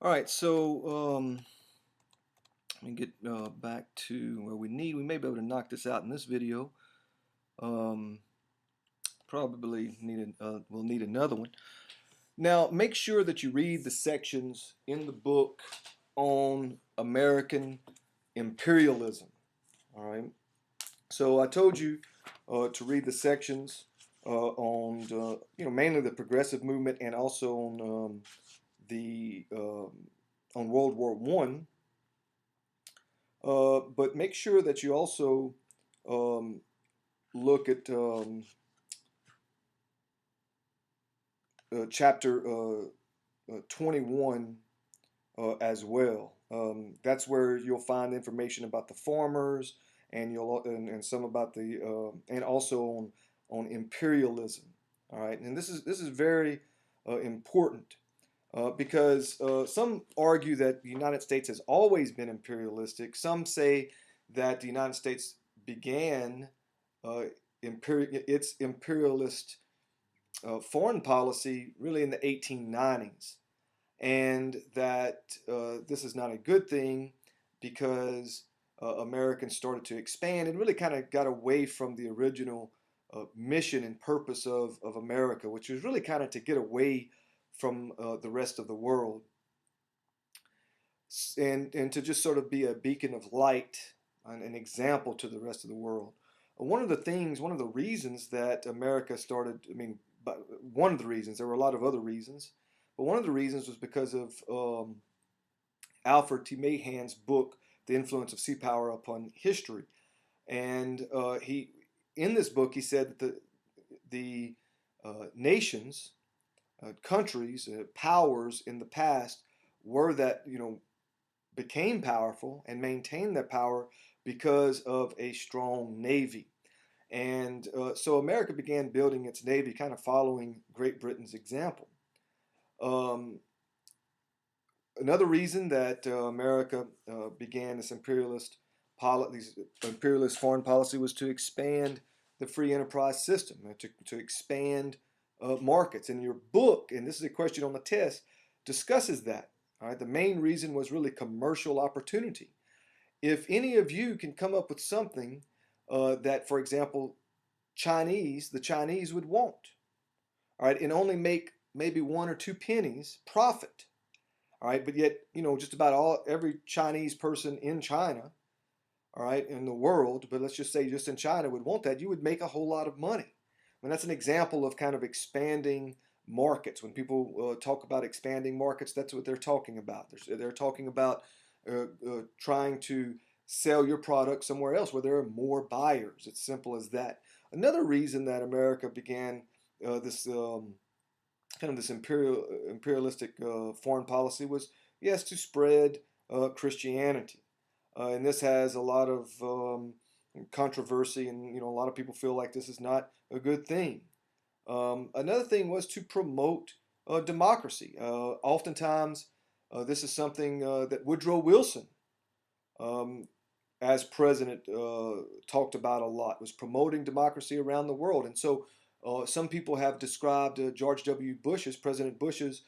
All right, so let me get back to where we may be able to knock this out in this video. Um, Probably we'll need another one. Now, make sure that you read the sections in the book on American imperialism. All right. So I told you to read the sections on mainly the progressive movement and also on World War One. But make sure that you also um, look at chapter 21 as well. That's where you'll find information about the farmers and some about the and also on imperialism. All right, and this is very important because some argue that the United States has always been imperialistic. Some say that the United States began uh, its imperialist foreign policy really in the 1890s, and that this is not a good thing because Americans started to expand and really kind of got away from the original mission and purpose of America, which was really kind of to get away from the rest of the world and to just sort of be a beacon of light and an example to the rest of the world. One of the reasons that America started, but one of the reasons, there were a lot of other reasons, but one of the reasons was because of Alfred T. Mahan's book, The Influence of Sea Power Upon History. And in this book, he said that the nations, countries, powers in the past were that, became powerful and maintained their power because of a strong navy. And so America began building its navy, kind of following Great Britain's example. Um, Another reason that America began this imperialist foreign policy was to expand the free enterprise system, to expand markets. And your book, and this is a question on the test, discusses that. All right, the main reason was really commercial opportunity. If any of you can come up with something that, for example, the Chinese would want, all right, and only make maybe 1 or 2 pennies profit, all right, but yet, just about every Chinese person in China, all right, in the world, but let's just say just in China would want that, you would make a whole lot of money. I mean, that's an example of kind of expanding markets. When people talk about expanding markets, that's what they're talking about. They're talking about trying to sell your product somewhere else where there are more buyers. It's simple as that. Another reason that America began this kind of this imperialistic foreign policy was, yes, to spread Christianity. And this has a lot of controversy, and a lot of people feel like this is not a good thing. Another thing was to promote democracy. Oftentimes, this is something that Woodrow Wilson, um, as president, talked about a lot, was promoting democracy around the world. And so some people have described George W. Bush's, President Bush's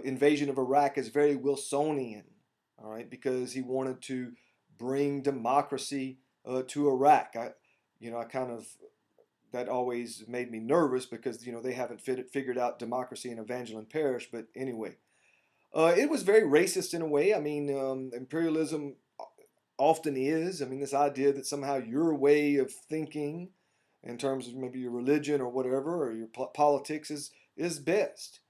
invasion of Iraq as very Wilsonian, all right, because he wanted to bring democracy to Iraq. I kind of, that always made me nervous because, they haven't figured out democracy in Evangeline Parish. But anyway, it was very racist in a way. I mean, imperialism often is. I mean, this idea that somehow your way of thinking in terms of maybe your religion or whatever, or your politics is best.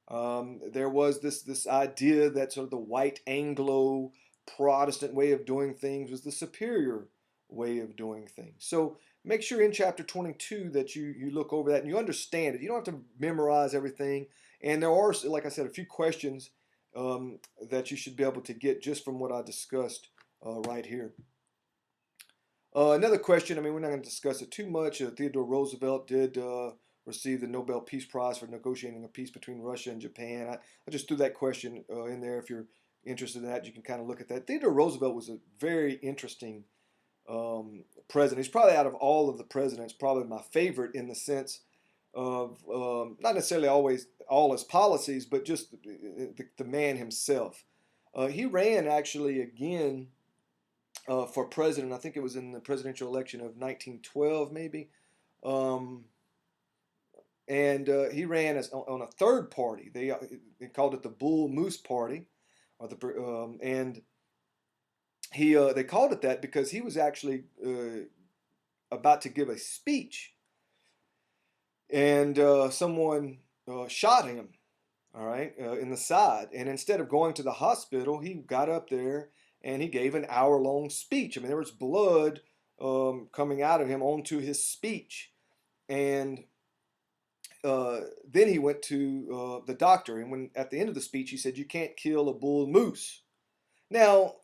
There was this idea that sort of the white Anglo Protestant way of doing things was the superior way of doing things. So make sure in chapter 22 that you look over that and you understand it. You don't have to memorize everything. And there are, like I said, a few questions that you should be able to get just from what I discussed right here. Another question, I mean, we're not going to discuss it too much. Theodore Roosevelt did receive the Nobel Peace Prize for negotiating a peace between Russia and Japan. I just threw that question in there. If you're interested in that, you can kind of look at that. Theodore Roosevelt was a very interesting president. He's probably, out of all of the presidents, probably my favorite in the sense of not necessarily always all his policies, but just the man himself. He ran actually again for president. I think it was in the presidential election of 1912, maybe. Um, and he ran as on a third party. They called it the Bull Moose Party, or and he they called it that because he was actually about to give a speech, and someone shot him. All right, in the side, and instead of going to the hospital, he got up there and he gave an hour-long speech. I mean, there was blood coming out of him onto his speech, and then he went to the doctor, and when at the end of the speech, he said, "You can't kill a bull moose." Now,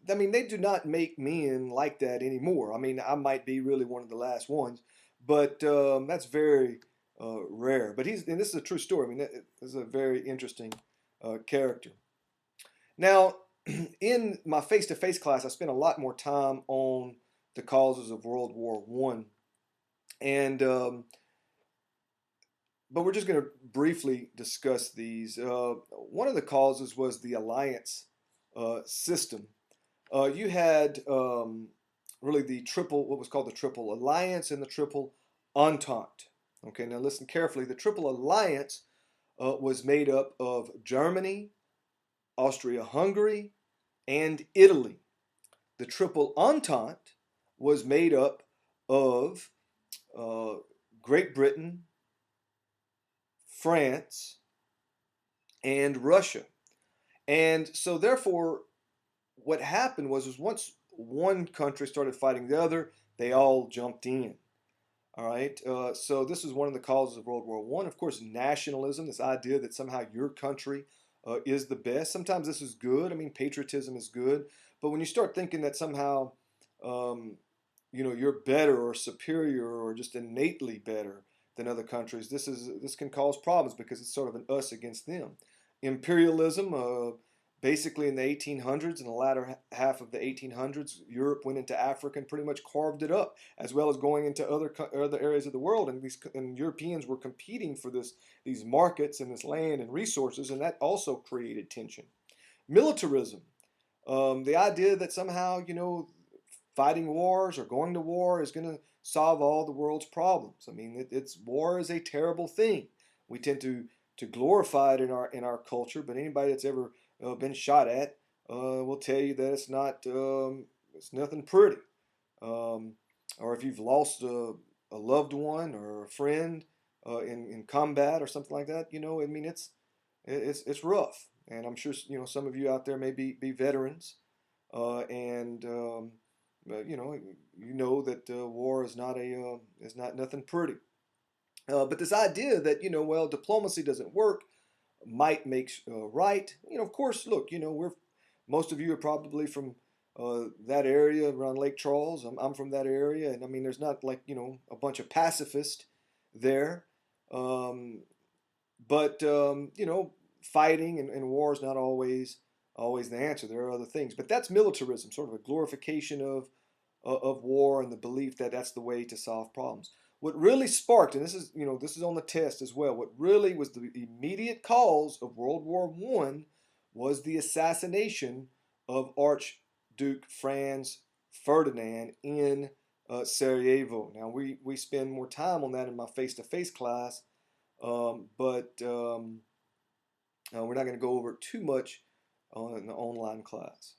I mean, they do not make men like that anymore. I mean, I might be really one of the last ones, but that's very rare. But and this is a true story. I mean, this is a very interesting character. Now, in my face-to-face class, I spent a lot more time on the causes of World War One, and but we're just going to briefly discuss these. One of the causes was the alliance system. You had really the triple, what was called the Triple Alliance and the Triple Entente. Okay, now listen carefully. The Triple Alliance was made up of Germany, Austria-Hungary, and Italy. The Triple Entente was made up of Great Britain, France, and Russia. And so therefore, what happened was once one country started fighting the other, they all jumped in. All right. So this is one of the causes of World War One. Of course, nationalism, this idea that somehow your country is the best. Sometimes this is good. I mean, patriotism is good. But when you start thinking that somehow, you're better or superior or just innately better than other countries, this can cause problems because it's sort of an us against them. Imperialism, basically in the 1800s, in the latter half of the 1800s, Europe went into Africa and pretty much carved it up, as well as going into other areas of the world. And Europeans were competing for these markets and this land and resources, and that also created tension. Militarism, the idea that somehow fighting wars or going to war is going to solve all the world's problems. I mean, war is a terrible thing. We tend to glorify it in our culture, but anybody that's ever been shot at will tell you that it's nothing pretty. Or if you've lost a loved one or a friend in combat or something like that, I mean, it's rough. And I'm sure some of you out there may be veterans, and that war is not nothing pretty. But this idea that well, diplomacy doesn't work, might makes right. Of course, look, most of you are probably from that area around Lake Charles. I'm from that area, and I mean, there's not like a bunch of pacifists there, um, but fighting and war is not always the answer. There are other things, but that's militarism, sort of a glorification of war and the belief that that's the way to solve problems. What really sparked, and this is on the test as well, what really was the immediate cause of World War One was the assassination of Archduke Franz Ferdinand in Sarajevo. Now we spend more time on that in my face-to-face class, but we're not going to go over it too much in the online class.